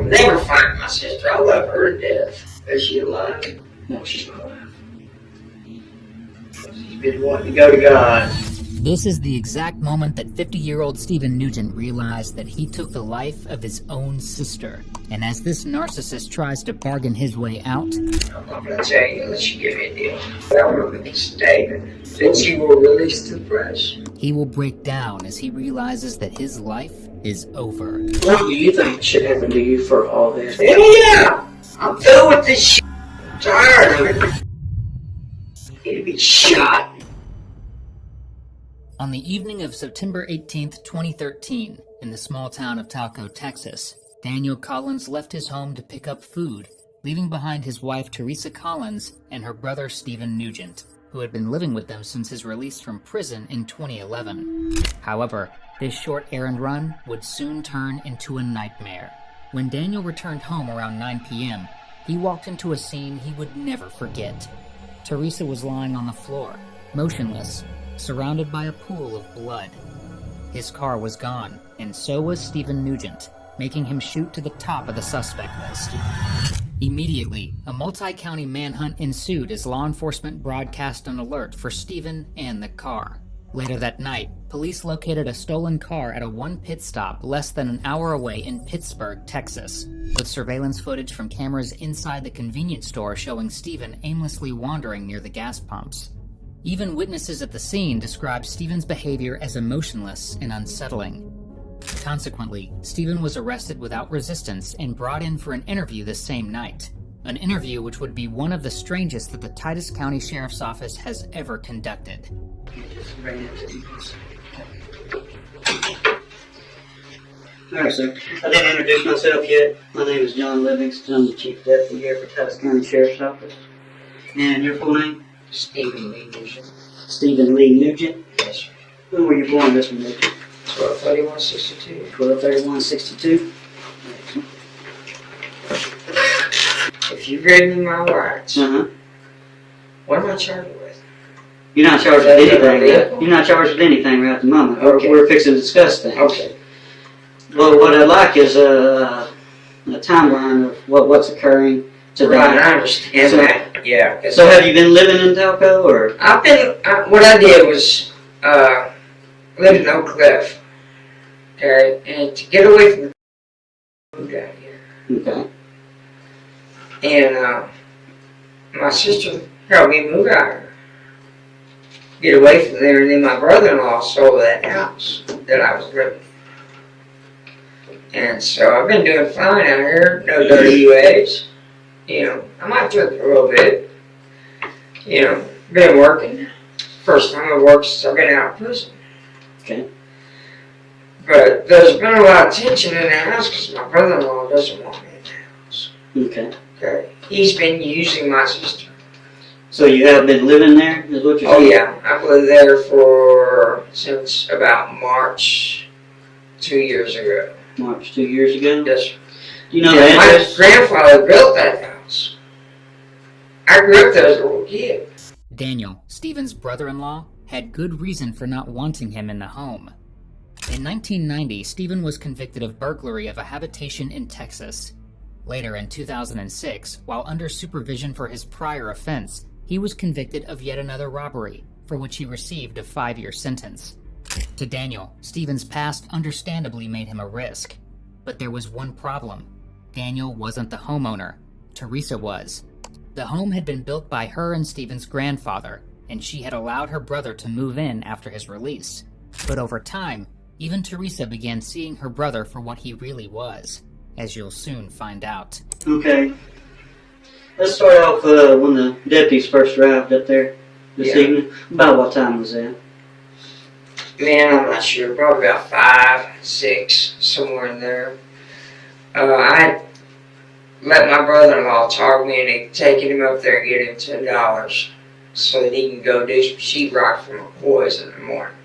will never find my sister. I love her to death. Is she alive? No, she's not alive. She's been wanting to go to God. This is the exact moment that 50-year-old Steven Neugent realized that he took the life of his own sister. And as this narcissist tries to bargain his way out, I'm not going to tell you unless you give me a deal. That will release David. Then she will release the press. he will break down as he realizes that his life is over. What do you think should happen to you for all this? Yeah! I'm through with this shit. I'm tired of it. You need to be shot. On the evening of September 18th, 2013, in the small town of Talco, Texas, Daniel Collins left his home to pick up food, leaving behind his wife Theresa Collins and her brother Steven Neugent, who had been living with them since his release from prison in 2011. However, this short errand run would soon turn into a nightmare. When Daniel returned home around 9 p.m., he walked into a scene he would never forget. Theresa was lying on the floor, motionless, surrounded by a pool of blood. His car was gone, and so was Steven Neugent, making him shoot to the top of the suspect list. Immediately, a multi-county manhunt ensued as law enforcement broadcast an alert for Steven and the car. Later that night, police located a stolen car at a one-pit stop less than an hour away in Pittsburgh, Texas, with surveillance footage from cameras inside the convenience store showing Steven aimlessly wandering near the gas pumps. Even witnesses at the scene described Steven's behavior as emotionless and unsettling. Consequently, Steven was arrested without resistance and brought in for an interview the same night. An interview which would be one of the strangest that the Titus County Sheriff's Office has ever conducted. Alright, sir. I didn't introduce myself yet. My name is John Livingston. I'm the Chief Deputy here for Titus County Sheriff's Office. And your full name? Steven Lee Neugent. Steven Lee Neugent. Yes, sir. When were you born, Mr. Neugent? 12/31/62. 12/31/62. If you read me my rights, Uh-huh. what am I charged with? You're not charged with anything. Right? You're not charged with anything right at the moment. Okay. We're fixing to discuss things. Okay. Well, what I'd like is a timeline of what's occurring today. Right, I understand that. Yeah. So have you been living in Talco, or? I've been, what I did was, live in Oak Cliff. Okay, and to get away from the moved out here. Okay. And, my sister helped me move out here. Get away from there, and then my brother-in-law sold that house that I was living in. And so I've been doing fine out here, no dirty UAs. You know, I might drink a little bit. You know, been working. First time I've worked since I've been out of prison. Okay. But there's been a lot of tension in the house because my brother-in-law doesn't want me in the house. Okay. Okay. He's been using my sister. So you have been living there, is what you're Oh saying? yeah, I've lived there since about March 2 years ago. March 2 years ago? Yes, sir. Do you know And the my address? grandfather built that house. I grew up there as a little kid. Daniel, Steven's brother-in-law, had good reason for not wanting him in the home. In 1990, Steven was convicted of burglary of a habitation in Texas. Later in 2006, while under supervision for his prior offense, he was convicted of yet another robbery, for which he received a 5-year sentence. To Daniel, Steven's past understandably made him a risk. But there was one problem. Daniel wasn't the homeowner. Theresa was. The home had been built by her and Steven's grandfather, and she had allowed her brother to move in after his release. But over time, even Theresa began seeing her brother for what he really was, as you'll soon find out. Okay. Let's start off when the deputies first arrived up there this evening. About what time was that? Man, I'm not sure. Probably about 5, 6, somewhere in there. I let my brother-in-law talk me into taking him up there and getting him $10 so that he can go do some sheetrock for McCoy's in the morning.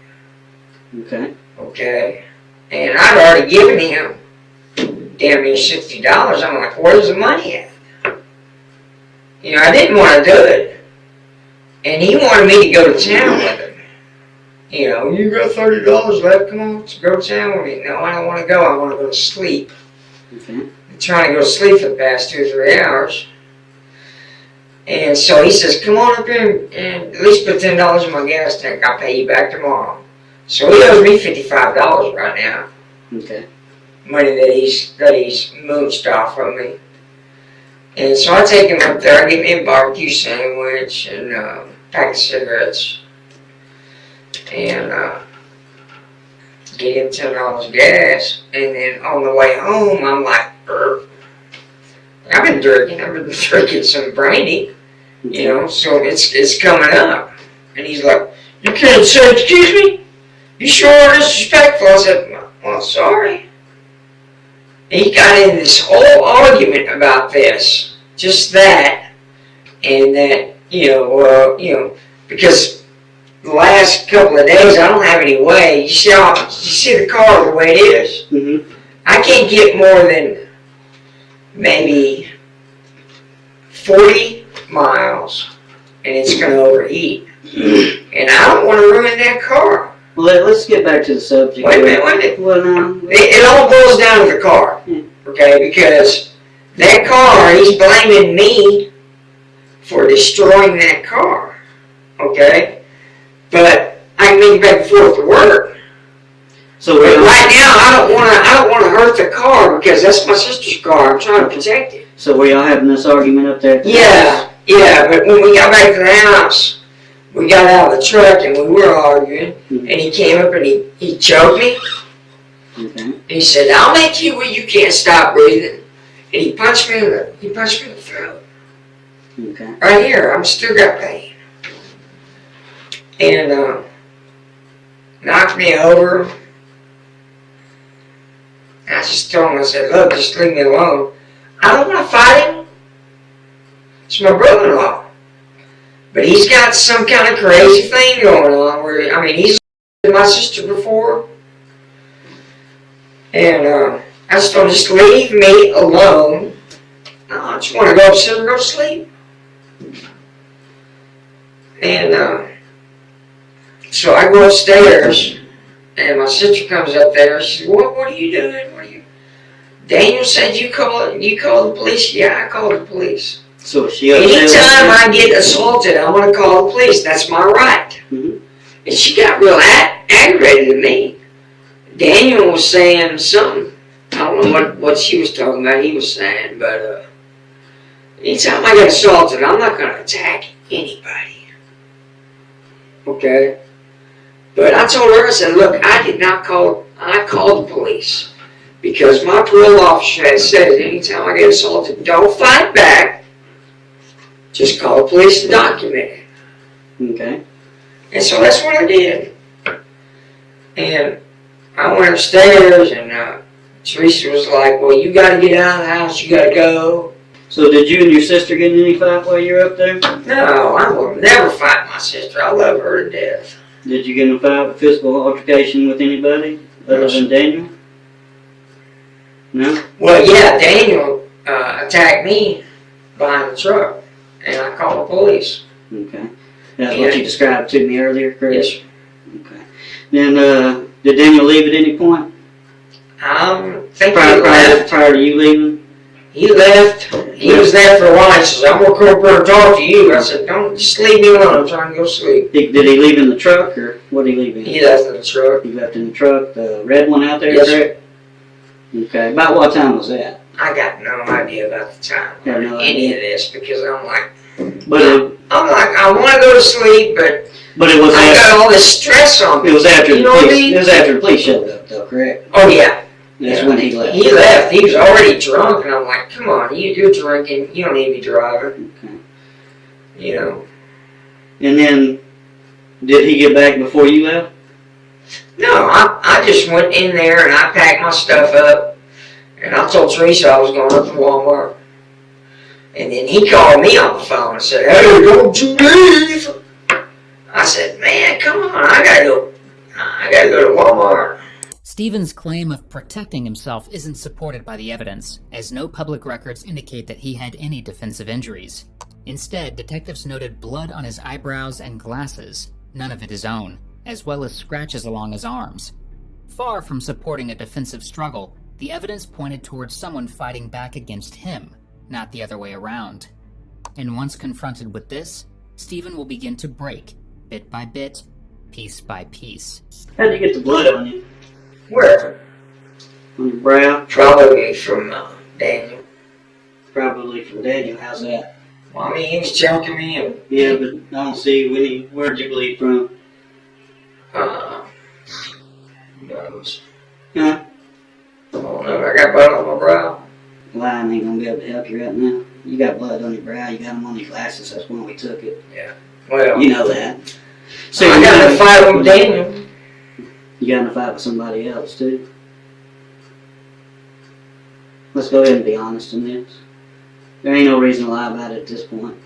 Okay. Okay. And I'd already given him damn near $60. I'm like, where's the money at? You know, I didn't want to do it. And he wanted me to go to town with him. You know, you got $30 left, come on, let's go to town with me. No, I don't want to go, I want to go to sleep. Okay. Trying to go to sleep for the past 2 or 3 hours. And so he says, come on up here and at least put $10 in my gas tank. I'll pay you back tomorrow. So he owes me $55 right now. Okay. Money that he's mooched off from me. And so I take him up there. I get me a barbecue sandwich and a pack of cigarettes. And get him $10 gas. And then on the way home, I'm like, I've been drinking some brandy, you know, so it's coming up. And he's like, you can't say, excuse me? You sure are disrespectful. I said, well, sorry. And he got in this whole argument about this, just that, and that, because the last couple of days I don't have any way. You see the car the way it is. Mm-hmm. I can't get more than maybe 40 miles, and it's going to overheat. And I don't want to ruin that car. Well, let's get back to the subject. Wait a minute. Well, no. It all boils down to the car, okay? Because that car, he's blaming me for destroying that car, okay? But I can make it back and forth to work. So but right now, I don't want to hurt the car because that's my sister's car. I'm trying to protect it. So were y'all having this argument up there? Yeah. But when we got back to the house, we got out of the truck and we were arguing. Mm-hmm. And he came up and he choked me. Okay. And he said, "I'll make you where you can't stop breathing." And he punched me in the throat. Okay. Right here, I'm still got pain. And knocked me over. I just told him, I said, "Look, just leave me alone. I don't want to fight him. It's my brother-in-law. But he's got some kind of crazy thing going on where, he's with my sister before. And I just told him, just leave me alone. I just want to go upstairs and go to sleep." And so I go upstairs, and my sister comes up there. She says, What are you doing? Daniel said you called the police. Yeah, I called the police. So she anytime I get assaulted, I want to call the police. That's my right. Mm-hmm. And she got real aggravated at me. Daniel was saying something. I don't know what she was talking about. He was saying, but anytime I get assaulted, I'm not going to attack anybody. Okay? But I told her, I said, look, I called the police. Because my parole officer had said that anytime I get assaulted, don't fight back. Just call the police and document it. Okay. And so that's what I did. And I went upstairs and Theresa was like, well, you got to get out of the house. You got to go. So did you and your sister get in any fight while you were up there? No, I will never fight my sister. I love her to death. Did you get in a fight, a physical altercation with anybody other than Daniel? No? Well, yeah, Daniel attacked me behind the truck, and I called the police. Okay. That's what you described to me earlier, correct? Yes. Okay. Then, did Daniel leave at any point? I think he left. Prior to you leaving? He left. He was there for a while. He says, I'm going to come up here and talk to you. I said, don't, just leave me alone. I'm trying to go sleep. Did he leave in the truck, or what did he leave in? He left in the truck. He left in the truck, the red one out there, yes, correct? Okay. About what time was that? I got no idea about the time or any of this because I'm like, I want to go to sleep, but it was I got all this stress on me. It was after you know what I mean? It was after the police showed up, though, correct? Oh yeah. That's when he left. He left. He was already drunk, and I'm like, come on, you're drinking. You don't need to be driving. Okay. You know. And then, did he get back before you left? No, I just went in there and I packed my stuff up, and I told Theresa I was going up to Walmart. And then he called me on the phone and said, hey, don't you leave. I said, man, come on, I gotta go to Walmart. Steven's claim of protecting himself isn't supported by the evidence, as no public records indicate that he had any defensive injuries. Instead, detectives noted blood on his eyebrows and glasses, none of it his own, as well as scratches along his arms. Far from supporting a defensive struggle, The evidence pointed towards someone fighting back against him, not the other way around. And once confronted with this, Steven will begin to break, bit by bit, piece by piece. How'd you get the blood on you? Where? On your brow? Probably from Daniel. Probably from Daniel. How's that? Well, I mean, he was choking me and... Yeah, but I don't see any. Where'd you bleed from? Who knows? Huh? I don't know. I got blood on my brow. Lying ain't gonna be able to help you right now. You got blood on your brow. You got them on your glasses. That's when we took it. Yeah. Well, You know that. so I got in a fight with Daniel. You got in a fight with somebody else, too. Let's go ahead and be honest in this. There ain't no reason to lie about it at this point.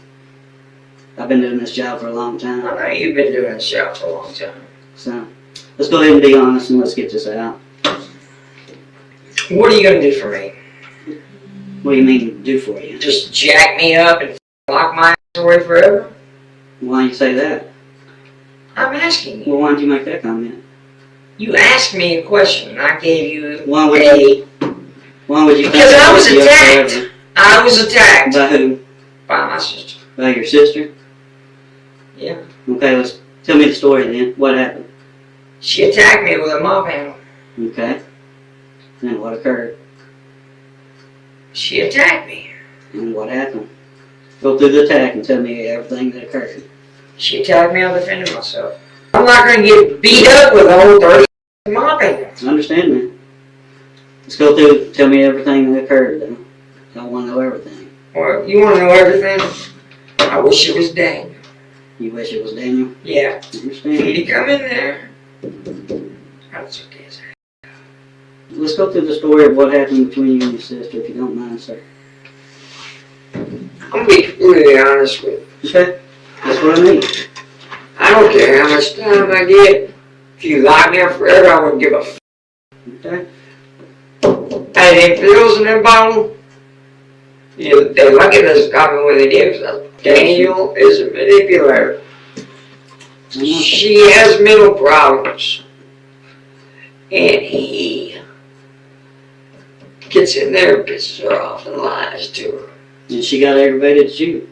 I've been doing this job for a long I time. know you've been doing this job for a long time. So, let's go ahead and be honest and let's get this out. What are you going to do for me? What do you mean do for you? Just jack me up and lock my ass away forever? Why you say that? I'm asking you. Well, why did you make that comment? You asked me a question and I gave you Why would you Because think I was I'd be up attacked. forever? I was attacked By who? by my sister. By your sister? Yeah. Okay, let's tell me the story then. What happened? She attacked me with a mop handle. Okay. Then what occurred? She attacked me. And what happened? Go through the attack and tell me everything that occurred. She attacked me, I defended myself. I'm not going to get beat up with a whole 30 mop handle. I understand, man. Let's go through, tell me everything that occurred, though. I want to know everything. Well, you want to know everything? I wish it was Daniel. You wish it was Daniel? Yeah. I understand. He'd come in there. That's okay. Let's go through the story of what happened between you and your sister, if you don't mind, sir. I'm going to be completely honest with you. Okay? That's what I mean. I don't care how much time I get. If you lock me up forever, I wouldn't give a f***. Okay? Hey, them pills in that bottle, they lucky this got me what they did. Because Daniel is a manipulator. She has mental problems. And he gets in there and pisses her off and lies to her. And she got aggravated at you.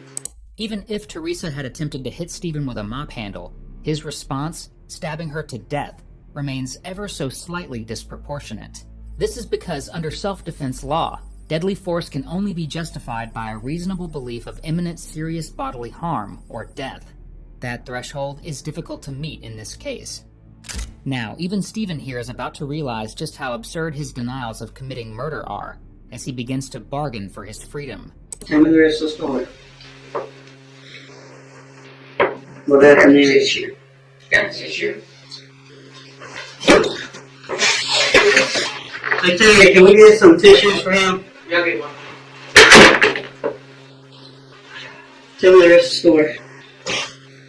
Even if Theresa had attempted to hit Steven with a mop handle, his response, stabbing her to death, remains ever so slightly disproportionate. This is because under self-defense law, deadly force can only be justified by a reasonable belief of imminent serious bodily harm or death. That threshold is difficult to meet in this case. Now, even Steven here is about to realize just how absurd his denials of committing murder are, as he begins to bargain for his freedom. Tell me the rest of the story. What happened then? Issue. That's issue. Hey, Terry, can we get some tissues for him? You'll get one. Tell me the rest of the story.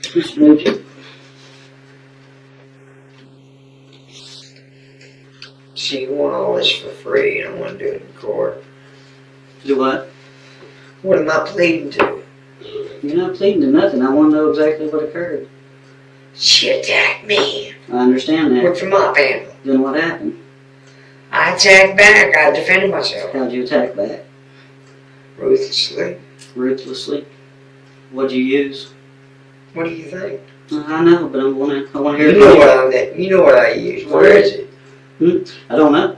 Mr. Neugent. See, you want all this for free, and I want to do it in court. Do what? What am I pleading to? You're not pleading to nothing. I want to know exactly what occurred. She attacked me I understand that. with the mop handle. Then what happened? I attacked back. I defended myself. How'd you attack back? Ruthlessly. Ruthlessly. What'd you use? What do you think? I know, but I want to hear You it. know what I use. Where is it? I don't know.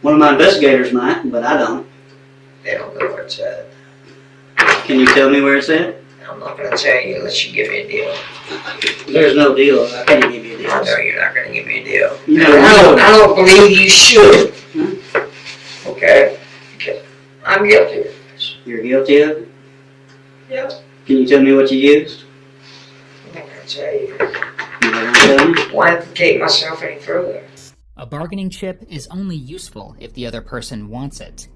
One of my investigators might, but I don't. They don't know where it's at. Can you tell me where it's at? I'm not going to tell you unless you give me a deal. There's no deal. I can't give you a deal. I know you're not going to give me a deal. You And I don't believe you should. Hmm? Okay? Okay. I'm guilty of this. You're guilty of it? Yeah. Can you tell me what you used? I'm not going to tell you. You're not gonna tell me? Why implicate myself any further? A bargaining chip is only useful if the other person wants it.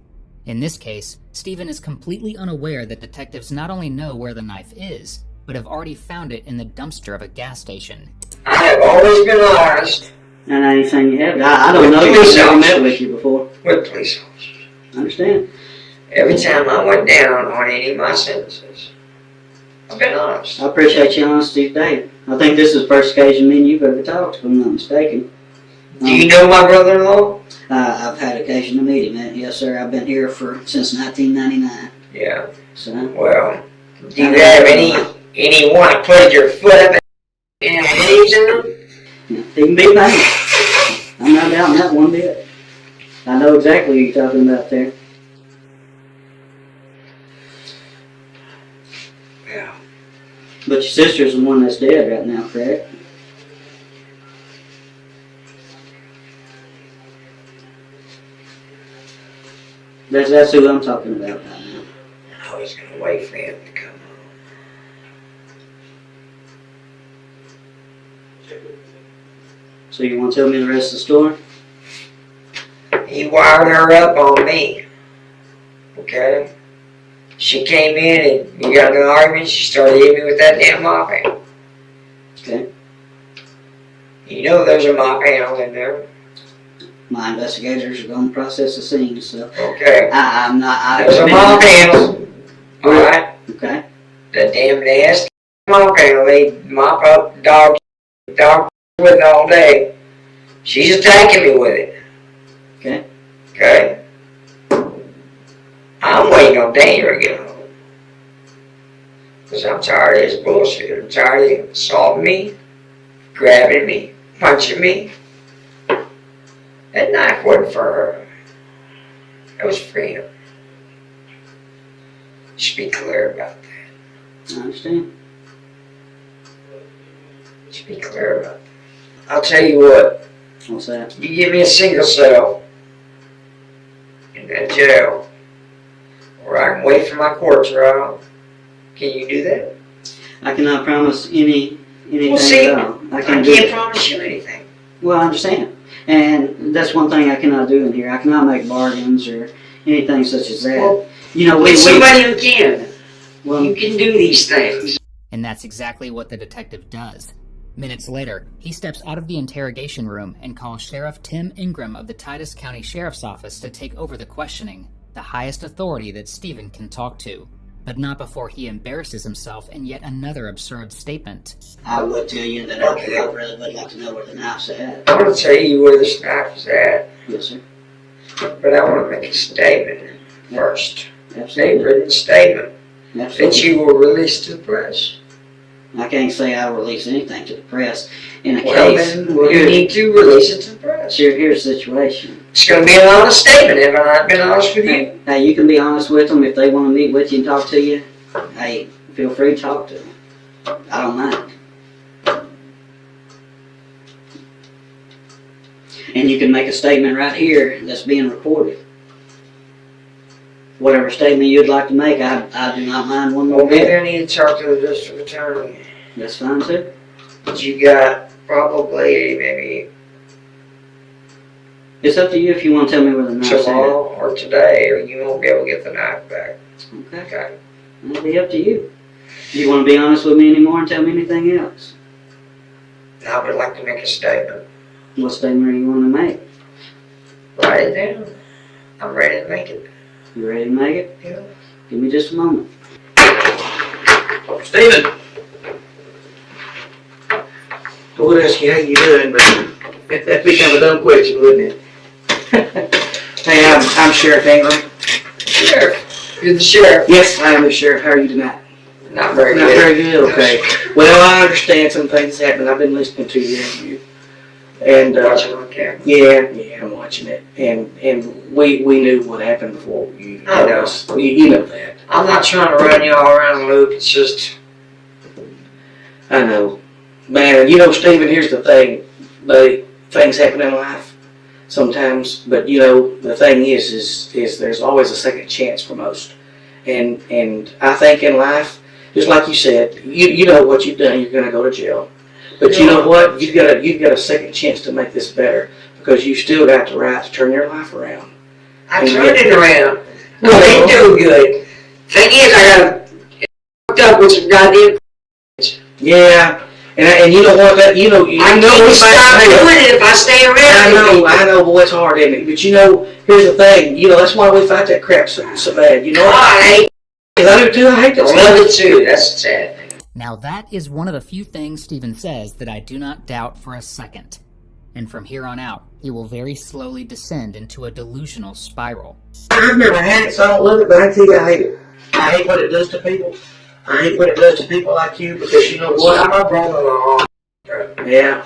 In this case, Steven is completely unaware that detectives not only know where the knife is, but have already found it in the dumpster of a gas station. I have always been honest Not anything you have. I don't know. Police I've never met officers. with you before. with police officers. I understand. Every time I went down on any of my sentences, I've been honest. I appreciate your honesty today. I think this is the first occasion me and you've ever talked, if I'm not mistaken. Do you know my brother-in-law? I've had occasion to meet him. And yes, sir. I've been here since 1999. Yeah. So. Well, do you have anyone to put your foot up in the leaves in them? He can be mine. I'm not doubting that one bit. I know exactly what you're talking about there. Yeah. But your sister's the one that's dead right now, correct? That's who I'm talking about right now. I was going to wait for him to come home. So you want to tell me the rest of the story? He wired her up on me. Okay? She came in and we got in an argument. She started hitting me with that damn mop handle. Okay. You know there's a mop handle in there. My investigators are going to process the scene, so Okay. I'm not. There's a mop handle. Alright? Okay. That damn nasty mop handle. They mop up dog with it all day. She's attacking me with it. Okay. Okay? I'm waiting on Daniel to get home. Because I'm tired of his bullshit. I'm tired of him assaulting me, grabbing me, punching me. That knife wasn't for her. It was for him. Just be clear about that. I understand. Just be clear about that. I'll tell you what. What's that? You give me a single cell in that jail, or I can wait for my court trial. Can you do that? I cannot promise anything Well, see, at all. I can't promise you anything. Well, I understand. And that's one thing I cannot do in here. I cannot make bargains or anything such as that. Well, you know, with somebody who can. Well, You can do these things. And that's exactly what the detective does. Minutes later, he steps out of the interrogation room and calls Sheriff Tim Ingram of the Titus County Sheriff's Office to take over the questioning, the highest authority that Steven can talk to. But not before he embarrasses himself in yet another absurd statement. I would tell you that I really would like to know where the knife's at. I'm going to tell you where this knife is at, Yes, sir. but I want to make a statement first. A Absolutely. written statement that Absolutely. you will release to the press. I can't say I'll release anything to the press. In a Well, case, then you need to release it to the press. here's the situation. It's going to be an honest statement. Have I not been honest with you? Hey, you can be honest with them if they want to meet with you and talk to you. Hey, feel free to talk to them. I don't mind. And you can make a statement right here that's being recorded. Whatever statement you'd like to make, I do not mind one Well, more maybe bit. I need to talk to the district attorney. That's fine too. But you got probably maybe It's up to you if you want to tell me where the knife's at. tomorrow or today, or you won't be able to get the knife back. Okay. Okay. It'll be up to you. Do you want to be honest with me anymore and tell me anything else? I would like to make a statement. What statement are you want to make? Write it down. I'm ready to make it. You ready to make it? Yeah. Give me just a moment. Steven! I would ask you how you doing, but that'd be kind of a dumb question, wouldn't it? Hey, I'm Sheriff Ingram. Sheriff. You're the sheriff. Yes, I am the sheriff. How are you tonight? Not very Not good. very good. Okay. Well, I understand some things happened. I've been listening to your interview, and Watching on camera. yeah, I'm watching it, and we knew what happened before you. I know. You know that. I'm not trying to run you all around the loop. It's just, I know, man. You know, Stephen. Here's the thing, buddy. Things happen in life sometimes, but you know, the thing is there's always a second chance for most, and I think in life, just like you said, you know what you've done. You're going to go to jail, but you know what? You've got a second chance to make this better because you still got the right to turn your life around. I turned it around. I ain't doing good. Thing is, I got fucked up with some goddamn. Yeah, and you know what? That you know I can't stop doing it if I stay around. I know, boy, it's hard, isn't it? But you know, here's the thing. You know, that's why we fight that crap so bad. You know, I I do too. I hate that stuff. love it too. That's the sad thing. Now that is one of the few things Steven says that I do not doubt for a second. and from here on out, he will very slowly descend into a delusional spiral. I've never had it, so I don't love it, but I tell you, I hate it. I hate what it does to people. I hate what it does to people like you, because you know what? My brother-in-law. Yeah.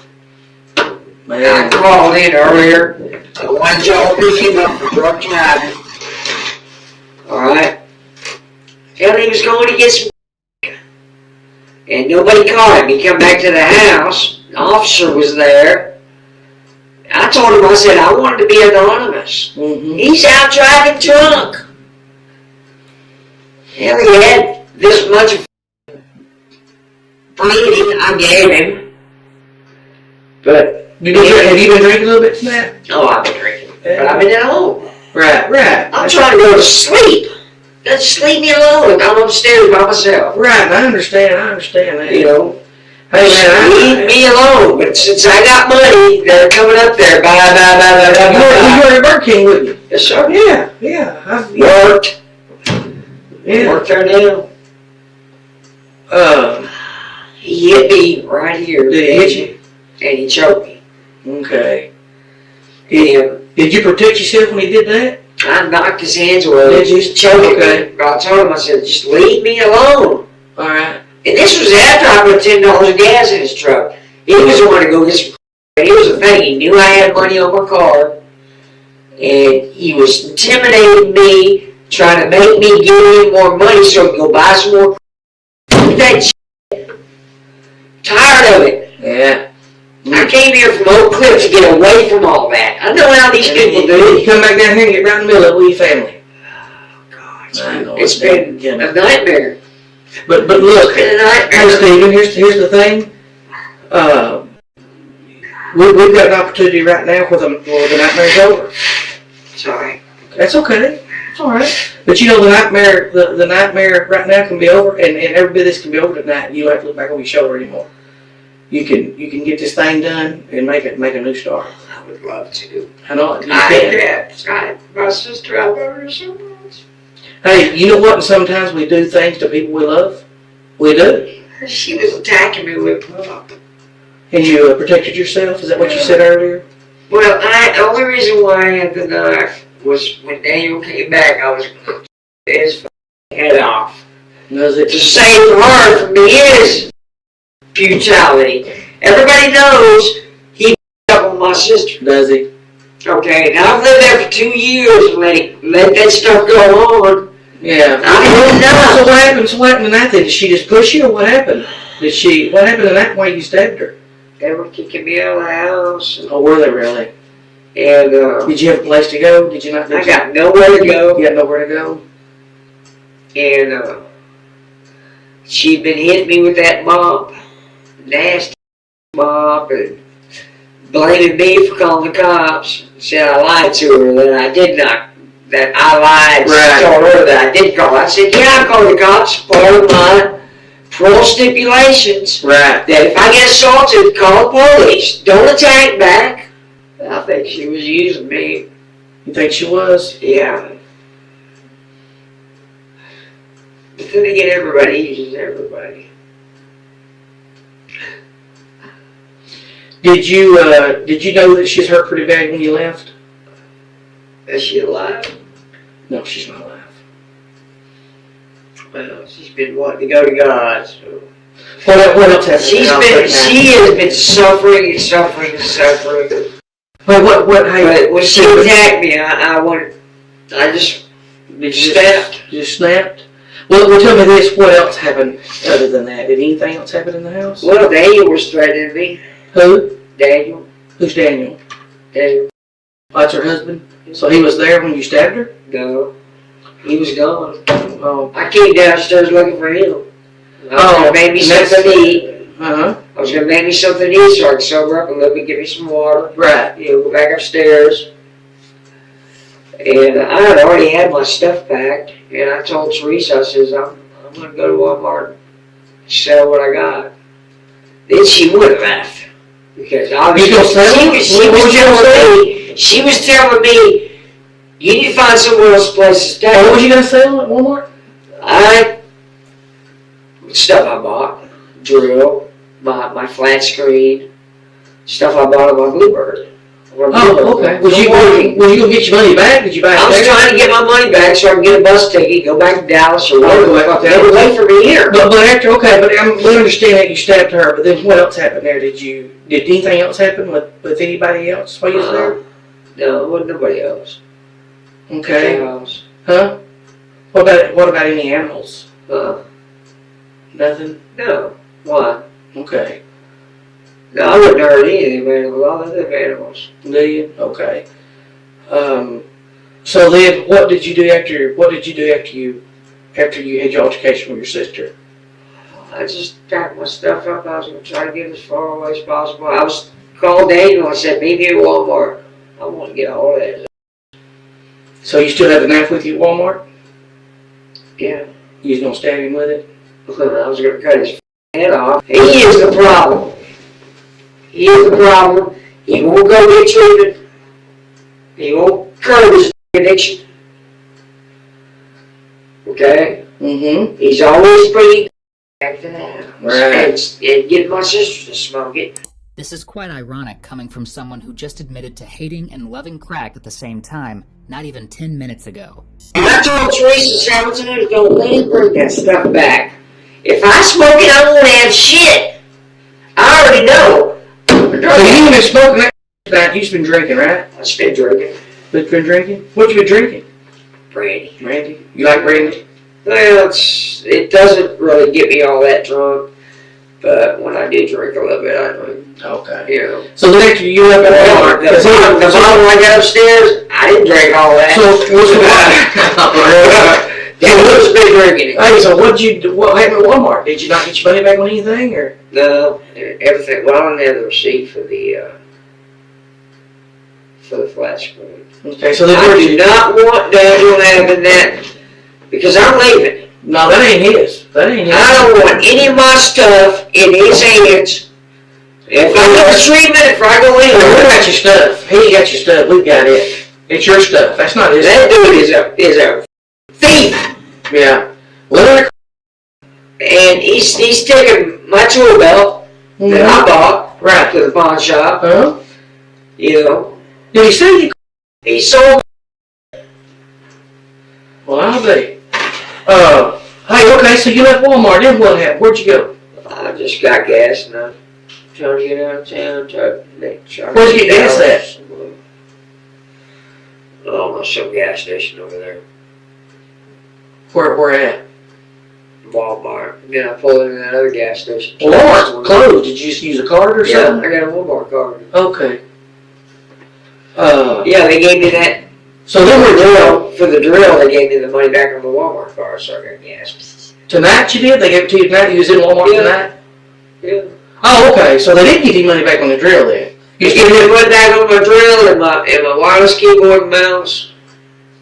I Man. called in earlier. I wanted y'all to pick him up for drunk driving. Alright? And he was going to get some and nobody caught him. He come back to the house. The officer was there. I told him, I said, I wanted to be anonymous. Mm-hmm. He's out driving drunk. Hell, he had this much bleeding I gave him. But Have you been drinking a little bit tonight? oh, I've been drinking. But I've been at home. Right. I'm trying to go to sleep. Just leave me alone. I'm upstairs by myself. Right, I understand that. You know, Hey man, leave me alone. But since I got money, they're coming up there. Bye. you were at Burger King, wouldn't you? Yes, sir. Yeah. Worked. Yeah. Worked there now. He hit me right here. Did he hit you? And he choked me. Okay. And Did you protect yourself when he did that? I knocked his hands away. Did you? Just choking Okay. me. But I told him, I said, just leave me alone. All right. And this was after I put $10 of gas in his truck. He was the one to go get some. And here's the thing, he knew I had money on my card. And he was intimidating me, trying to make me give him more money so he could go buy some more. That shit. Tired of it. Yeah. I came here from Oak Cliff to get away from all that. I know how these people do. You come back down here and get right in the middle of it with your family. God, I know, it's been a nightmare. But look, It's been a hey nightmare. Steven, here's the thing. We've got an opportunity right now where the nightmare's over. Sorry. That's okay. It's all right. But you know the nightmare right now can be over, and every bit of this can be over tonight. You don't have to look back over your shoulder anymore. You can get this thing done and make a new start. I would love to. I know you I can. had my sister, I love her so much. Hey, you know what? And sometimes we do things to people we love. We do. She was attacking me with pop. And you protected yourself. Is that what you said earlier? Well, the only reason why I had the knife was when Daniel came back, I was going to his head off. Was it To save her from his brutality. Everybody knows he up on my sister. Does he? Okay, now I've lived there for 2 years and let that stuff go on. Yeah. I don't know. So what happened? So what happened tonight? Did she just push you, or what happened? What happened tonight? Why you stabbed her? They were kicking me out of the house. Oh, were they really? And Did you have a place to go? Did you not? I got nowhere to go. You got nowhere to go. And she'd been hitting me with that mop, nasty mop, and blaming me for calling the cops. Said I lied to her, that I did not, that I lied. Right. Told her that I did call. I said, yeah, I called the cops. Part of my parole stipulations. Right. That if I get assaulted, call the police. Don't attack back. I think she was using me. You think she was? Yeah. But then again, everybody uses everybody. Did you know that she's hurt pretty bad when you left? Is she alive? No, she's not alive. Well, she's been wanting to go to God. So. What else happened? She has been suffering and suffering and suffering. Wait, what? But when she attacked me, I just snapped. Just snapped? Well, tell me this. What else happened other than that? Did anything else happen in the house? Well, Daniel was threatening me. Who? Daniel. Who's Daniel? Daniel. Oh, that's her husband? So he was there when you stabbed her? No. He was gone. Oh. I came downstairs looking for him. I was gonna make me something to eat. Uh-huh. I was gonna make me something to eat so I could sober up and let me get me some water. Right. Go back upstairs. And I had already had my stuff packed. And I told Theresa, I says, I'm gonna go to Walmart and sell what I got. Then she would have left. Because obviously she was telling me, you need to find somewhere else place to stay. What was you gonna sell at Walmart? Stuff I bought. Drill, my flat screen, stuff I bought on my Bluebird. Oh, okay. Was you gonna get your money back? Did you buy it? I was trying to get my money back so I can get a bus ticket, go back to Dallas or whatever. They were late for me here. But after, okay, but we understand that you stabbed her, but then what else happened there? Did anything else happen with anybody else while you was there? No, it wasn't nobody else. Okay. Else. Huh? What about any animals? Nothing? No. Why? Okay. No, I wouldn't hurt any of the animals. I love them animals. Do you? Okay. So then, what did you do after you had your altercation with your sister? I just packed my stuff up. I was going to try to get as far away as possible. I was called Daniel and said, meet me at Walmart. I want to get all of that. So you still have the knife with you at Walmart? Yeah. You was going to stab him with it? I was going to cut his head off. He is the problem. He is the problem. He won't go get treatment. He won't curb his addiction. Okay? Mm-hmm. He's always bringing back to the house. Right. And getting my sister to smoke it. This is quite ironic coming from someone who just admitted to hating and loving crack at the same time, not even 10 minutes ago. And I told Theresa Collins, don't let him bring that stuff back. If I smoke it, I won't have shit. I already know. So you've been smoking that you've been drinking, right? I've been drinking. Been drinking? What you been drinking? Brandy. Brandy? You like brandy? Well, it doesn't really get me all that drunk, but when I do drink a little bit, I drink. Okay. You know. So then after you left at Walmart, the bottle I got upstairs, I didn't drink all that. So what's the Who's been drinking it? Hey, so what happened at Walmart? Did you not get your money back on anything, or? No, everything. Well, I don't have the receipt for the flat screen. Okay, so then I do not want Daniel having that because I'm leaving. No, that ain't his. That ain't his. I don't want any of my stuff in his hands. If I go to treatment, if I go in, we got your stuff. He got your stuff. We got it. It's your stuff. That's not his. That dude is a thief. Yeah. Well, and he's taking my tool belt that I bought right to the pawn shop. Huh? You know. Did he sell you? He sold. Well, I'll be. Hey, okay, so you left Walmart. Then what happened? Where'd you go? I just got gas and I'm trying to get out of town. Where'd you get gas at? Oh, some gas station over there. Where at? Walmart. Then I pulled into that other gas station. Walmart closed. Did you just use a card or something? Yeah, I got a Walmart card. Okay. Yeah, they gave me that. So then we're drill. For the drill, they gave me the money back on the Walmart card, so I got gas. Tonight you did? They gave it to you tonight? You was in Walmart tonight? Yeah. Oh, okay. So they did give you money back on the drill then? You gave me money back on my drill and my wireless keyboard and mouse.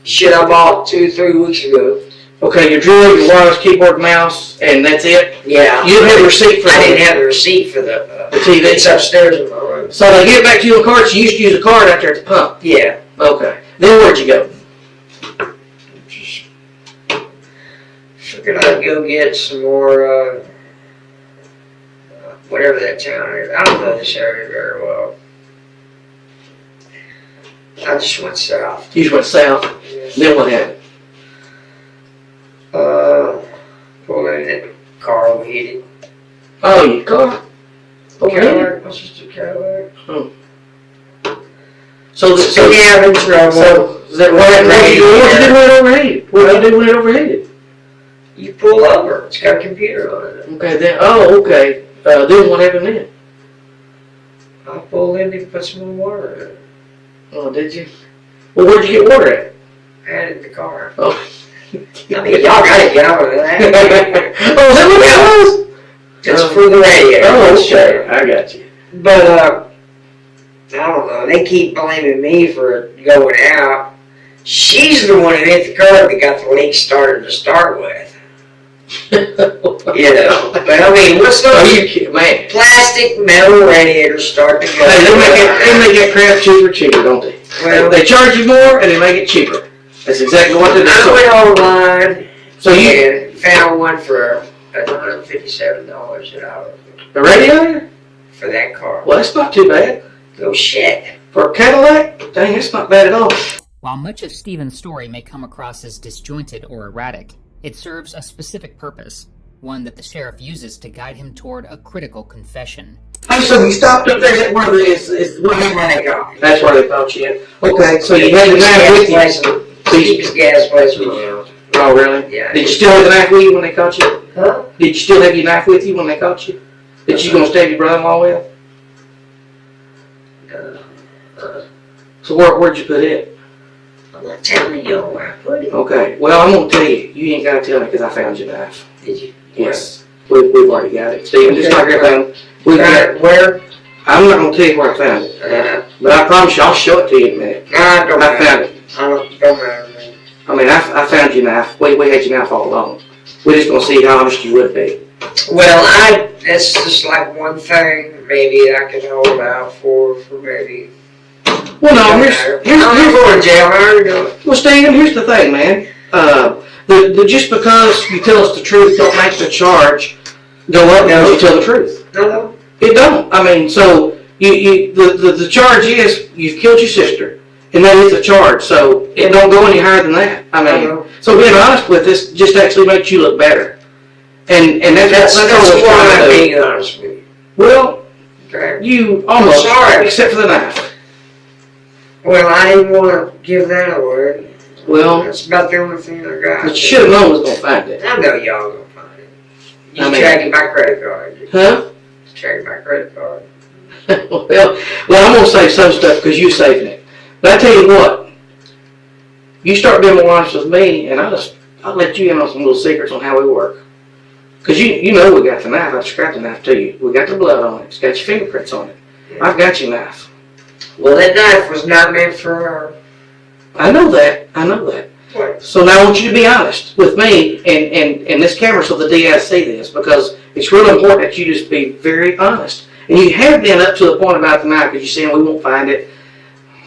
Shit I bought 2-3 weeks ago. Okay, your drill, your wireless keyboard, mouse, and that's it? Yeah. You didn't have a receipt for I didn't have the receipt for the TV. It's upstairs in my room. So they give it back to you in a card, so you used to use a card out there at the pump? Yeah. Okay. Then where'd you go? Just figured I'd go get some more, whatever that town is. I don't know this area very well. I just went south. You just went south? Yeah. Then what happened? Pulled in that car overheated. Oh, your car? Overheated? Cadillac, my sister Cadillac. So yeah, I'm in trouble. So, is that what you do when it overheated? What did you do when it overheated? You pull over. It's got a computer on it. Okay, then, okay. Then what happened then? I pulled in and put some more water in it. Oh, did you? Well, where'd you get water at? I had it in the car. Oh. I mean, y'all gotta get over that. Oh, is that what that was? It's for the radio. Oh, sure. I got you. But, I don't know. They keep blaming me for it going out. She's the one who hit the curb that got the leak started to start with. You know. But, I mean, what's those man. plastic metal radiators start to go? Hey, they make that crap cheaper, don't they? Well, they charge you more and they make it cheaper. That's exactly what they do. I went online so you and found one for $157 an hour. The radiator? for that car. Well, that's not too bad. No shit. For a Cadillac, dang, it's not bad at all. While much of Steven's story may come across as disjointed or erratic, it serves a specific purpose, one that the sheriff uses to guide him toward a critical confession. Hey, so you stopped up there at where that's where they caught you. Okay, so you had the knife with you. Cheapest gas place around. Oh, really? Yeah. Did you still have the knife with you when they caught you? Huh? Did you still have your knife with you when they caught you? That you gonna stab your brother-in-law with? So where'd you put it? I'm not telling you where I put it. Okay, well, I'm gonna tell you. You ain't gotta tell me because I found your knife. Did you? Yes. We've already got it. Steven, just like everything. We've got it. Where? I'm not gonna tell you where I found it. But I promise you, I'll show it to you in a minute. Nah, don't I matter. found it. Don't matter, man. I mean, I found your knife. We had your knife all along. We're just gonna see how honest you would be. Well, that's just like one thing maybe I could hold out for maybe. Well, no, I'm here's going to jail. I already know it. well, Steven, here's the thing, man. Just because you tell us the truth don't make the charge go up because you tell the truth. No. It don't. I mean, so the charge is you've killed your sister, and that is a charge. So it don't go any higher than that. I mean, so being honest with this just actually makes you look better, and that's why I'm being honest with you. Well, Okay. you almost, sorry. except for the knife. Well, I didn't want to give that away. Well, That's about the only thing I got. but you should have known was gonna find it. I know y'all gonna find it. You I mean- tracking my credit card. Huh? Tracking my credit card. well, I'm gonna save some stuff because you're saving it. But I tell you what, you start being more honest with me, and I'll let you in on some little secrets on how we work. Because you know we got the knife. I scrapped the knife to you. We got the blood on it. It's got your fingerprints on it. I've got your knife. Well, that knife was not meant for her. I know that. What? So now I want you to be honest with me and this camera so the DI see this, because it's really important that you just be very honest. And you have been up to the point about the knife because you're saying we won't find it.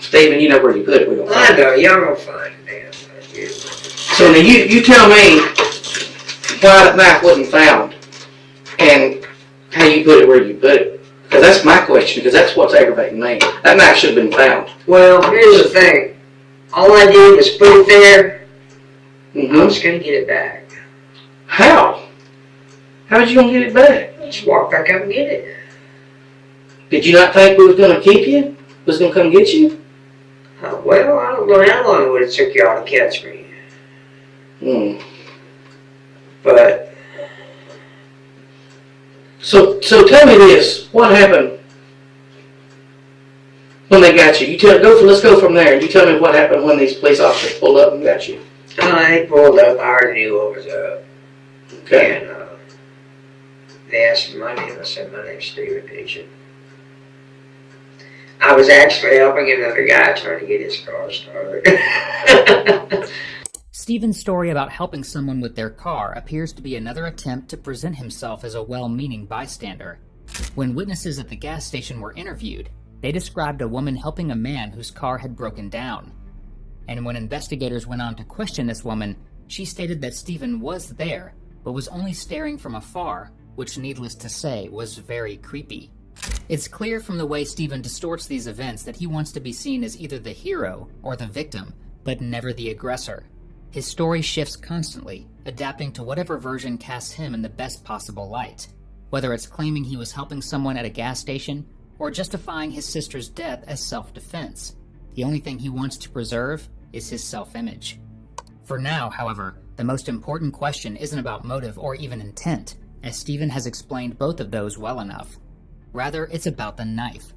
Steven, you know where you put it. We don't I find it. know, y'all gonna find it, damn thing. So now you tell me why that knife wasn't found and how you put it where you put it. Because that's my question, because that's what's aggravating me. That knife should have been found. Well, here's the thing. All I did was put it there. Mm-hmm. I was gonna get it back. How? How'd you gonna get it back? Just walk back up and get it. Did you not think we was gonna keep you? Was gonna come get you? Well, I don't know how long it would have took y'all to catch me. Hmm. But So tell me this. What happened when they got you? Let's go from there. You tell me what happened when these police officers pulled up and got you. they pulled up. I already knew what was up. Okay. And they asked me my name. I said my name's Steven Neugent. I was actually helping another guy trying to get his car started. Steven's story about helping someone with their car appears to be another attempt to present himself as a well-meaning bystander. When witnesses at the gas station were interviewed, they described a woman helping a man whose car had broken down. And when investigators went on to question this woman, she stated that Steven was there, but was only staring from afar, which needless to say was very creepy. It's clear from the way Steven distorts these events that he wants to be seen as either the hero or the victim, but never the aggressor. His story shifts constantly, adapting to whatever version casts him in the best possible light, whether it's claiming he was helping someone at a gas station or justifying his sister's death as self-defense. The only thing he wants to preserve is his self-image. For now, however, the most important question isn't about motive or even intent, as Steven has explained both of those well enough. Rather, it's about the knife.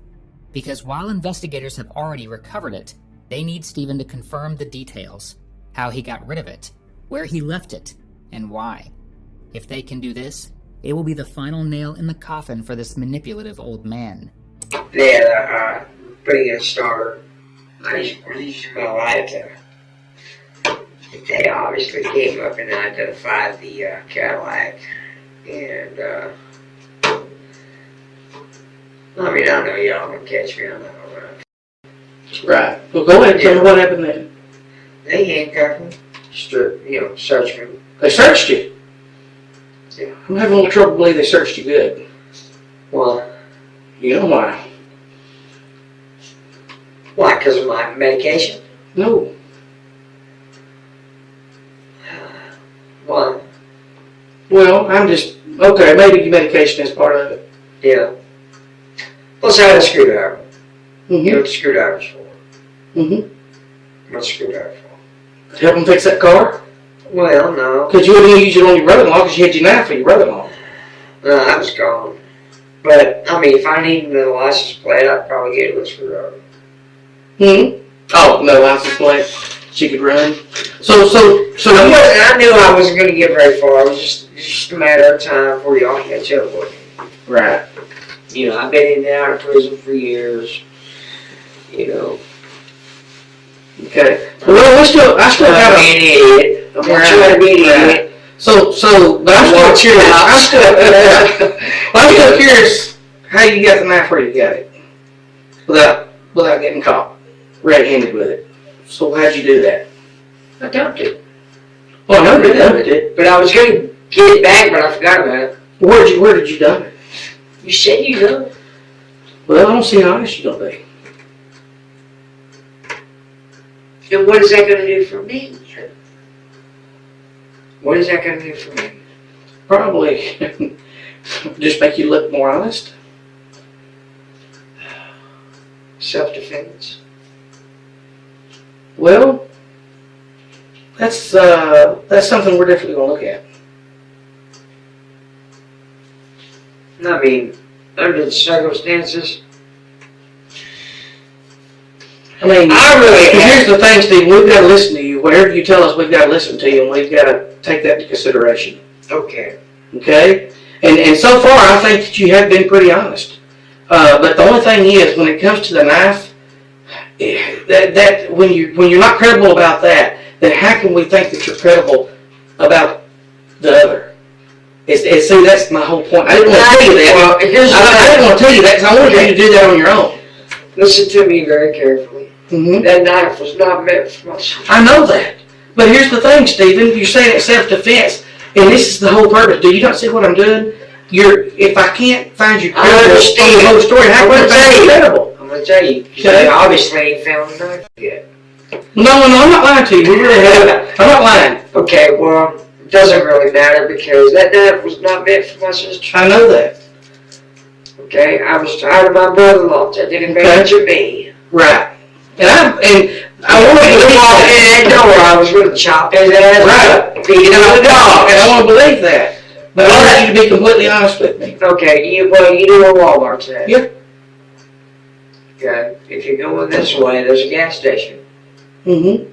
Because while investigators have already recovered it, they need Steven to confirm the details. How he got rid of it, where he left it, and why. If they can do this, it will be the final nail in the coffin for this manipulative old man. Yeah, pretty good starter. I just gonna lie to they obviously came up and identified the Cadillac, and I mean, I know y'all gonna catch me on that one. Right. Well, go ahead and tell me what happened then. They handcuffed me, searched me. They searched you? Yeah. I'm having a little trouble believing they searched you good. Well, You know why? Why? Because of my medication? No. Why? Well, I'm just, okay, maybe your medication is part of it. Yeah. Plus, I had a screwdriver. You know Mm-hmm. what the screwdriver's for? Mm-hmm. What's the screwdriver for? Help him fix that car? Well, no. Because you wouldn't use it on your brother-in-law because you had your knife for your brother-in-law. No, I was gone. But, I mean, if I needed the license plate, I'd probably get it with a screwdriver. Hmm? Oh, no license plate. She could run. So I knew I wasn't going to get very far. It was just a matter of time before y'all catch up with me. right. You know, I've been in and out of prison for years. You know. Okay. Well, I still I'm got an idiot. I'm not trying to be an idiot. but I'm still curious. I'm still curious how you got the knife where you got it without getting caught red-handed with it. So how'd you do that? I dumped it. Well, I know you dumped it. But I was going to get it back, but I forgot about it. Where did you dump it? You said you know. Well, I don't see how honest you don't be. And what is that going to do for me? What is that going to do for me? Probably just make you look more honest. Self-defense. Well, that's something we're definitely gonna look at. I mean, under the circumstances, I mean, I really here's the thing, Steve. We've got to listen to you. Whatever you tell us, we've got to listen to you, and we've got to take that into consideration. okay. Okay? And so far, I think that you have been pretty honest. But the only thing is, when it comes to the knife, that when you're not credible about that, then how can we think that you're credible about the other? See, that's my whole point. I didn't want to tell you that. Well, here's the I didn't want to tell you that because I wanted you to do that on your own. Listen to me very carefully. Mm-hmm. That knife was not meant for my sister. I know that. But here's the thing, Stephen. You're saying it's self-defense, and this is the whole purpose. Do you not see what I'm doing? If I can't find you credible on the whole story, how can I find you credible? I'm going to tell you. Okay. You obviously ain't found the knife yet. No, I'm not lying to you. We really haven't. I'm not lying. Okay, well, it doesn't really matter because that knife was not meant for my sister. I know that. Okay, I was tired of my brother-in-law taking advantage of me. Right. And I want to He believe walked in that. that door, I was going to chop his ass Right. up, feed him to the dogs. And I want to believe that. But I want you to be completely honest with me. Okay, you know where Walmart's at? Yeah. Okay, if you're going this way, there's a gas station, Mm-hmm.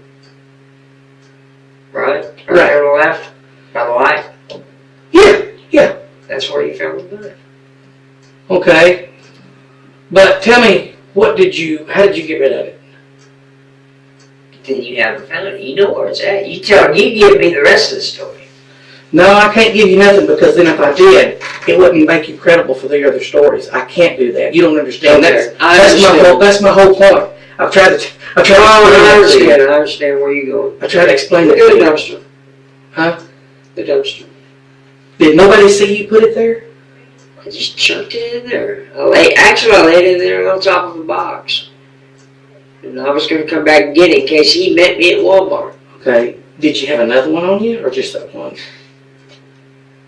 right? Right. There on the left, by the light. Yeah. That's where you found the knife. Okay. But tell me, how did you get rid of it? Then you haven't found it. You know where it's at. You give me the rest of the story. No, I can't give you nothing because then if I did, it wouldn't make you credible for the other stories. I can't do that. You don't understand. Okay. That's my whole point. I tried to I understand where you're going. I tried to explain Look it at to the you. dumpster. Huh? The dumpster. Did nobody see you put it there? I just chucked it in there. I laid it in there on top of a box. And I was going to come back and get it in case he met me at Walmart. Okay. Did you have another one on you or just that one?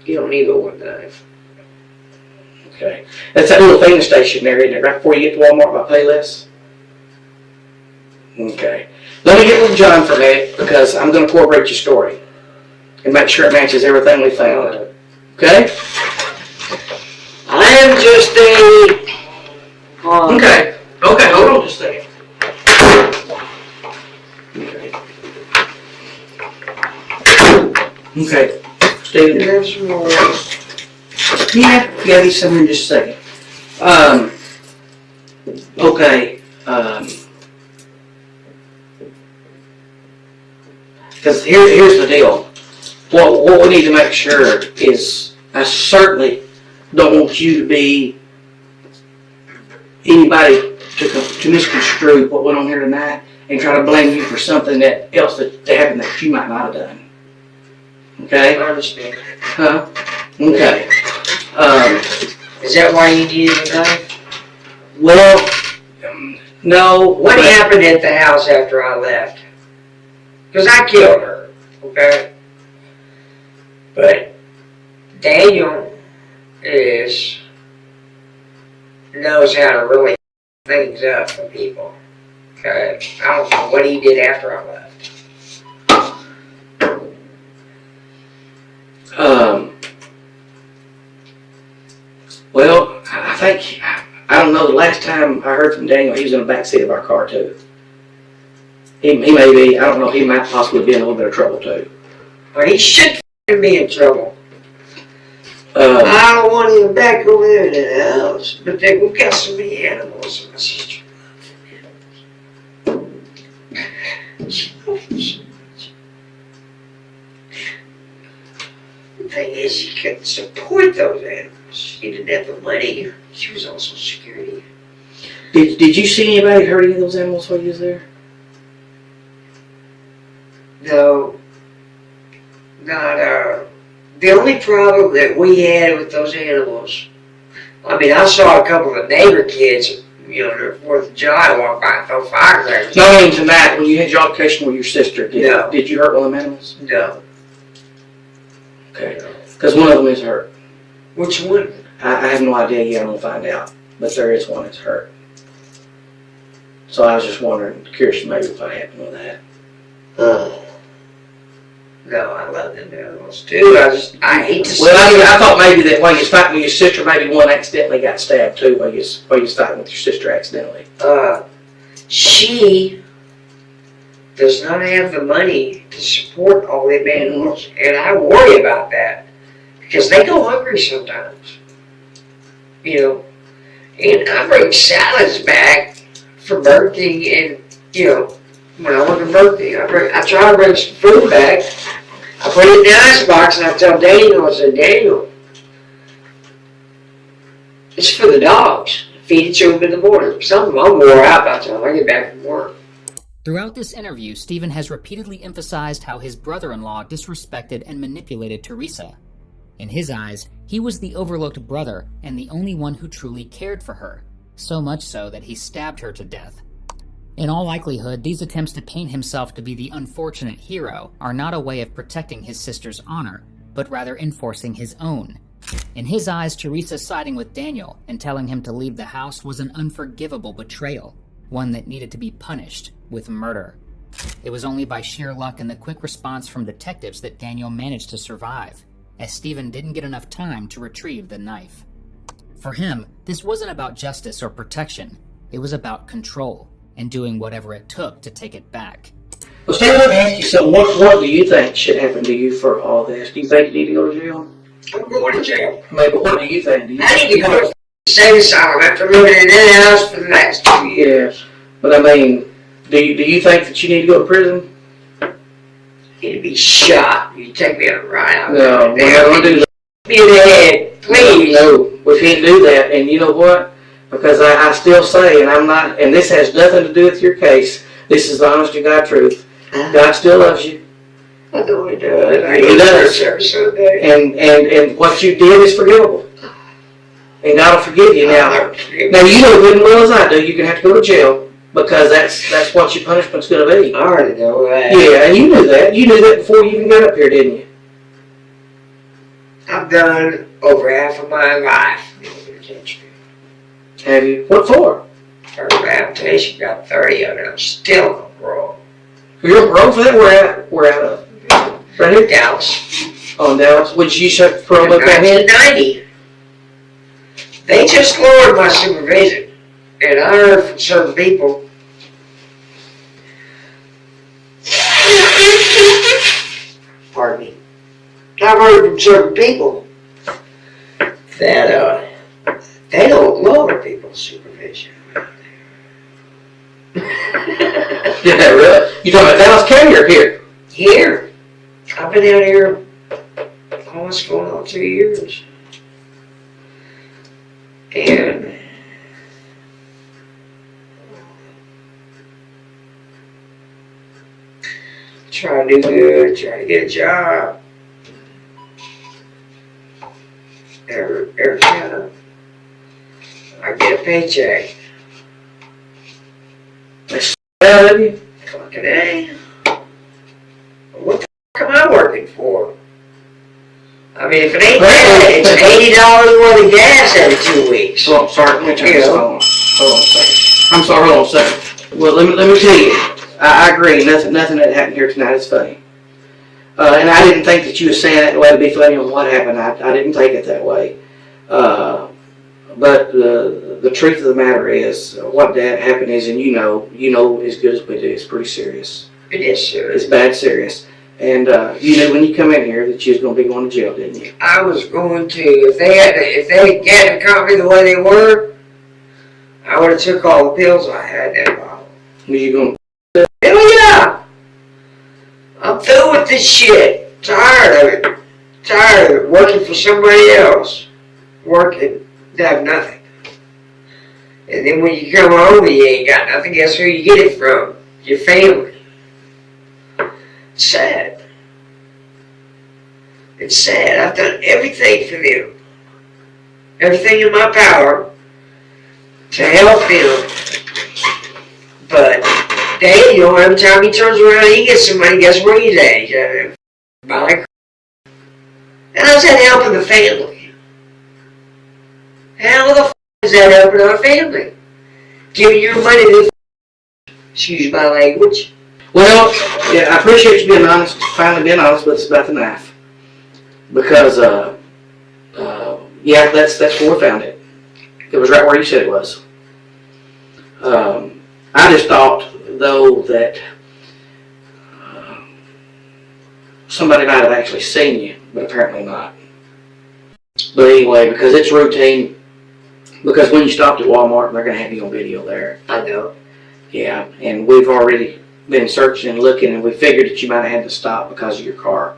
You don't need a one knife. Okay. That's that little thing station there, isn't it? Right before you get to Walmart by Payless? Okay. Let me get with John for a minute because I'm going to corroborate your story and make sure it matches everything we found. Okay? I am just a... Okay. Okay, hold on just a second. Okay. Steven. There's some more. Yeah, he's somewhere in just a second. Okay. Because here's the deal. What we need to make sure is I certainly don't want you to be anybody to misconstrue what went on here tonight and try to blame you for something else that happened that you might not have done. Okay? I understand. Huh? Okay. Is that why you needed a knife? Well, no. What happened at the house after I left? Because I killed her, okay? But Daniel knows how to really things up for people. Okay? I don't know what he did after I left. Well, I think, I don't know, the last time I heard from Daniel, he was in the back seat of our car too. He may be, I don't know, he might possibly be in a little bit of trouble too. Well, he should be in trouble. Uh, I don't want him back over there in the house. But then we've got so many animals in my sister. She loves them so much. The thing is, she couldn't support those animals. She didn't have the money. She was also security. did you see anybody hurt any of those animals while you was there? No. Not, the only problem that we had with those animals, I mean, I saw a couple of neighbor kids, their 4th of July walk by and throw firecrackers. No, I mean tonight, when you had your altercation with your sister, did you hurt one of them animals? No. Okay. Because one of them is hurt. Which one? I have no idea yet, I'm going to find out. But there is one that's hurt. So I was just wondering, curious maybe what happened with that. No, I love them animals too. I hate to see I thought maybe that while you was fighting with your sister, maybe one accidentally got stabbed too while you was fighting with your sister accidentally. She does not have the money to support all them animals, and I worry about that because they go hungry sometimes. And I bring salads back for birthday, and when I want a birthday, I try to bring some food back. I put it in the icebox and I tell Daniel, I said, Daniel, it's for the dogs. Feed it to them in the morning. Some of them I'm wore out by the time I get back from work. Throughout this interview, Steven has repeatedly emphasized how his brother-in-law disrespected and manipulated Theresa. In his eyes, he was the overlooked brother and the only one who truly cared for her, so much so that he stabbed her to death. In all likelihood, these attempts to paint himself to be the unfortunate hero are not a way of protecting his sister's honor, but rather enforcing his own. In his eyes, Theresa siding with Daniel and telling him to leave the house was an unforgivable betrayal, one that needed to be punished with murder. It was only by sheer luck and the quick response from detectives that Daniel managed to survive, as Steven didn't get enough time to retrieve the knife. For him, this wasn't about justice or protection, it was about control, and doing whatever it took to take it back. Well, Steve, let me ask you something. What do you think should happen to you for all this? Do you think you need to go to jail? I'm going to jail. Maybe, what do you think? I need to go to state asylum after living in that house for the last 2 years. Yeah, but I mean, do you think that you need to go to prison? I need to be shot. You take me on a ride out No, we're not going to do that. Me in the head, please. No, we can't do that. And you know what? Because I still say, and I'm not, and this has nothing to do with your case. This is the honest to God truth. God still loves you. I know He does. He does. Every Sunday. And what you did is forgivable. And God will forgive you. Now you know good and well as I do, you're going to have to go to jail because that's what your punishment's going to be. I already know that. Yeah, and you knew that. You knew that before you even got up here, didn't you? I've done over half of my life in the penitentiary. Have you? What for? First rehabilitation, got 30 of it. I'm still on parole. You're broke for that? We're out of. Right here? Dallas. Oh, in Dallas. Would you shut parole up that head? 1990. They just lowered my supervision. And I heard from certain people. Pardon me. I've heard from certain people that they don't lower people's supervision. Yeah, really? You talking about Dallas County or here? Here. I've been out here almost going on 2 years. And try to do good, try to get a job. Every time I get a paycheck, Out of you? Fucking A. What the fuck am I working for? I mean, if it ain't that, it's $80 worth of gas every 2 weeks. Oh, sorry, let me turn this on. Hold on a second. I'm sorry, hold on a second. Well, let me tell you, I agree, nothing that happened here tonight is funny. And I didn't think that you were saying that the way to be funny on what happened. I didn't take it that way. But the truth of the matter is, what that happened is, and you know as good as we do, it's pretty serious. It is serious. It's bad serious. And you knew when you come in here that you was going to be going to jail, didn't you? I was going to, if they hadn't caught me the way they were, I would have took all the pills I had in that bottle. Were you going? Hell yeah! I'm through with this shit. Tired of it. Working for somebody else. Working to have nothing. And then when you come home and you ain't got nothing, guess who you get it from? Your family. It's sad. It's sad. I've done everything for them. Everything in my power to help them. But Dave, every time he turns around he gets some money, guess where he's at? He's at buying. And how's that helping the family? How the f is that helping our family? Giving your money to excuse my language. Well, yeah, I appreciate you being honest, finally being honest, but it's about the knife. Because, yeah, that's where we found it. It was right where you said it was. I just thought, though, that somebody might have actually seen you, but apparently not. But anyway, because it's routine, because when you stopped at Walmart, they're going to have you on video there. I know. Yeah, and we've already been searching and looking, and we figured that you might have had to stop because of your car.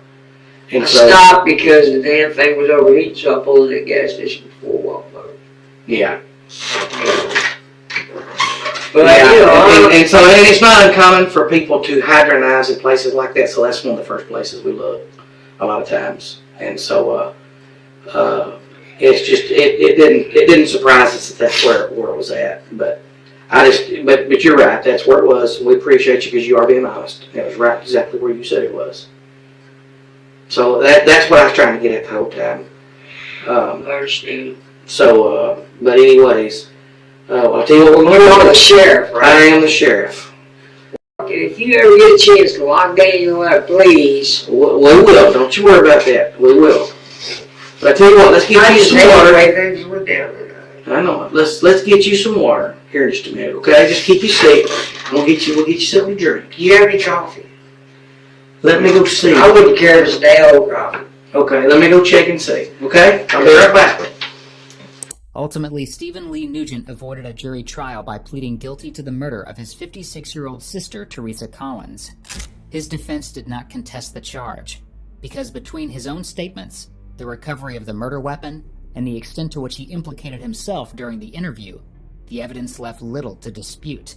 And I so, stopped because the damn thing was overheating, so I pulled it at the gas station before Walmart. yeah. But Yeah, you know, and so and it's not uncommon for people to hide their knives in places like that, so that's one of the first places we look a lot of times. And so it's just it didn't surprise us that that's where it was at. But but you're right, that's where it was. We appreciate you because you are being honest. It was right exactly where you said it was. So that's what I was trying to get at the whole time. I understand. So but anyways, I'll tell you what we're going You're to do. the sheriff, right? I am the sheriff. If you ever get a chance to lock Daniel up, please. We will. Don't you worry about that. We will. But I tell you what, let's get you some water. Things went down tonight. I know. Let's get you some water here in just a minute, okay? Just keep you safe. We'll get you something to drink. Do you have any coffee? Let me go see. I wouldn't care if it's day-old coffee. Okay, let me go check and see. Okay? I'll be right back. Ultimately, Steven Lee Neugent avoided a jury trial by pleading guilty to the murder of his 56-year-old sister, Theresa Collins. His defense did not contest the charge, because between his own statements, the recovery of the murder weapon, and the extent to which he implicated himself during the interview, the evidence left little to dispute.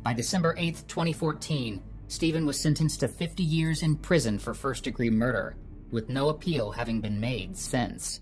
By December 8, 2014, Steven was sentenced to 50 years in prison for first-degree murder, with no appeal having been made since.